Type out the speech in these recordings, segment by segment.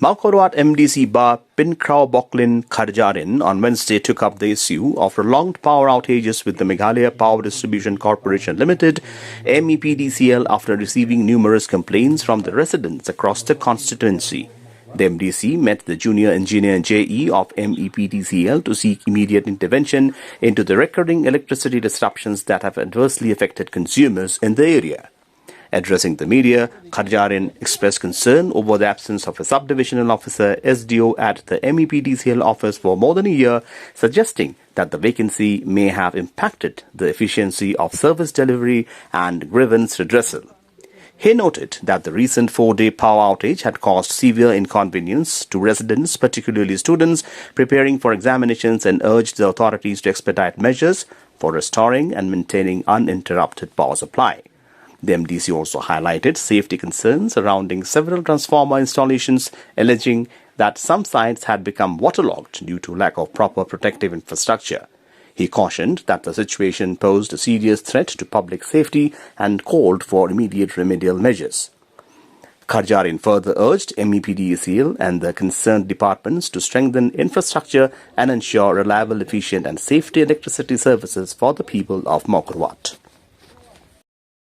Mawkyrwat Mdc bar Pinkrao-Boklin Kharjarin on Wednesday took up the issue of prolonged power outages with the Meghalaya Power Distribution Corporation Limited, Mepdcl, after receiving numerous complaints from the residents across the constituency. The MDC met the junior engineer JE of Mepdcl to seek immediate intervention into the recurring electricity disruptions that have adversely affected consumers in the area. Addressing the media, Kharjarin expressed concern over the absence of a subdivisional officer SDO at the Mepdcl office for more than a year, suggesting that the vacancy may have impacted the efficiency of service delivery and grievance redressal. He noted that the recent 4-day power outage had caused severe inconvenience to residents, particularly students, preparing for examinations, and urged the authorities to expedite measures for restoring and maintaining uninterrupted power supply. The MDC also highlighted safety concerns surrounding several transformer installations, alleging that some sites had become waterlogged due to lack of proper protective infrastructure. He cautioned that the situation posed a serious threat to public safety and called for immediate remedial measures. Kharjarin further urged Mepdcl and the concerned departments to strengthen infrastructure and ensure reliable, efficient and safety electricity services for the people of Mawkyrwat.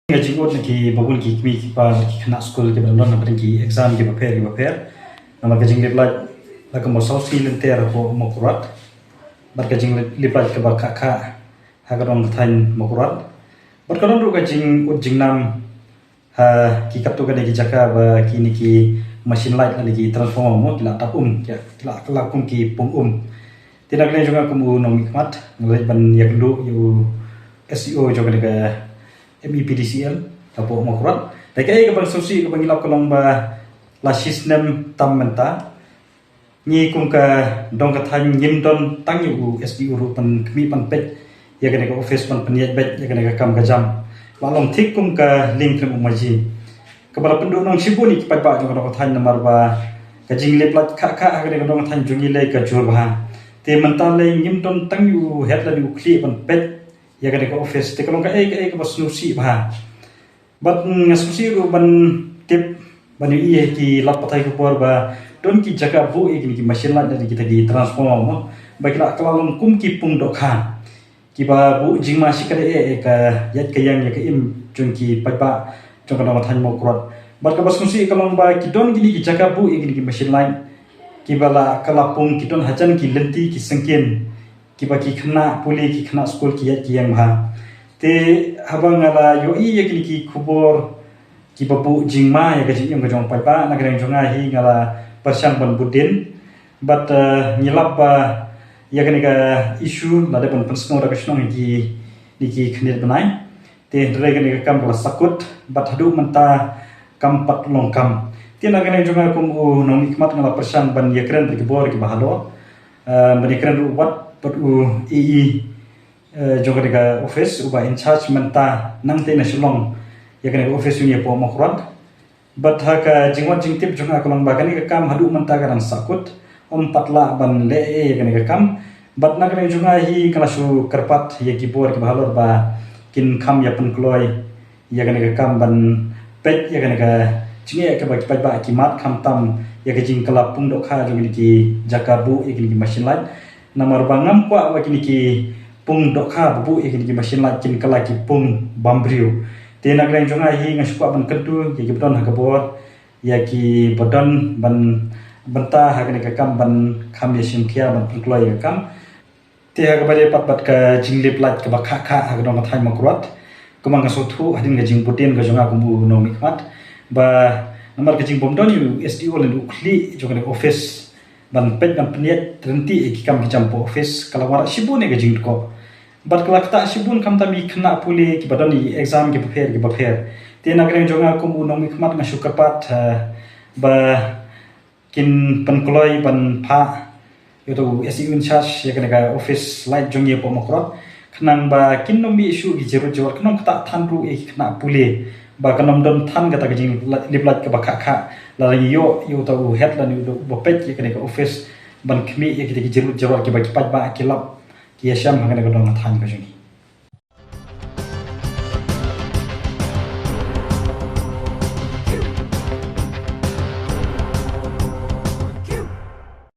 Jinggot naki babul ki kimi pa kena school ke benar nak pergi exam ke prepare nama kajing lipat lak mo sausi lenter ko Mawkyrwat bar kajing lipat ke ba kha hagadong thain Mawkyrwat bar kadon ru kajing jingnam ha ki kapto kan ki jaka ba ki niki machine light lagi transformer mo kila tapum kila kelakum ki pung tidak lain juga kumu nong nikmat ngalai ban yak lu yu SEO juga dekat Mepdcl tapo Mawkyrwat dakai ke bang sosi ke bang ilap kolong ba la system tam menta ni kum ka dong ka than nim don tang yu SDU ru pan kmi pan pet ya ka office pan peniat bet ya ka kam ka jam la long thik kum ka link trem umaji ka bala pendu nong sibu ni kipat ba jong ka than namar ba ka jing leplat kha ka dong than jungi le ka jur ba te menta le nim don tang yu het la ni ukli pan pet ya ka office te kalong ka ka bas nusi ba bat ngasusi ru ban tip ban i ki lat patai ko por ba don ki jaga bu ki machine la dari kita ki transformer mo ba kila kalong kum ki pung do kha ki ba bu jingma sikare ka yat ka yang ya ka im jung ki pa ba jong ka than Mawkyrwat bat ka bas nusi kalong ba ki don ki jaga bu ki machine line ki bala kalapung ki don hajan ki lenti ki sengken kiba ki khna puli ki khna school ki yat ki yang bha te habang ala yo i ye ki khubor ki babu jingma ya ka jing ka jong pa pa na greng jonga hi ngala persang ban budin but nyilap ba ya ka issue la de ban pensno da kashnong ki ki khnit banai te dre ka kam la sakut but hadu menta kam pat long kam te na greng jonga kum nong nikmat ngala persang ban ya kren ki bor ki bahalo ban kren ru wat but joga dekat office uba in charge menta nang te nasional ya kan office ni po Mawkyrwat but haka jingwat jingtip jonga kolong bagani ka kam hadu menta kan sakut patla ban le ya kan kam but na kan jonga hi kala su karpat ya kibor ke bahalor ba kin kam ya pen kloi ya kan kam ban pet ya kan ka jinge ka ba kipat ba kimat kam tam ya ka jing kala pung do kha jong ki jakabu ya ki machine light namar bangam kwa wakini ki pung dokha bu ikini ki machine la kin kala ki pung bambriu te na greng jonga hi ngasukwa ban kentu ki bodon hakabor ya ki bodon ban banta hakani ka kam ban kham yesim khia ban pungkloi ka kam te hakabare pat ka jinglip lat ka bakha kha hakadong ka thai Mawkyrwat kumang ngasothu hadin ga jing boten ga jonga kumu no mikmat ba namar ka jing bomdon yu SDO lendu khli jonga office ban pet ban peniat terhenti ki kam ki jampo office kalau warak sibun ne gajing ko bat kala kata sibun kam tami kena puli ki badan ni exam ki prepare te na greng jonga ko mu nong mikmat nga sukapat ba kin pan kloi ban pha yoto SU in charge ya kana office light jongi po Mawkyrwat khnang ba kin no mi issue ki jeru jor khnong kata thanru e kena puli ba kanam don than kata gajing liplat ka bakha kha la yo tau het la ni do bopet ye kana office ban khmi ye ki jeru jawar ki ba ki pat ba ki lap ki yasham hangana ka dong than ka joni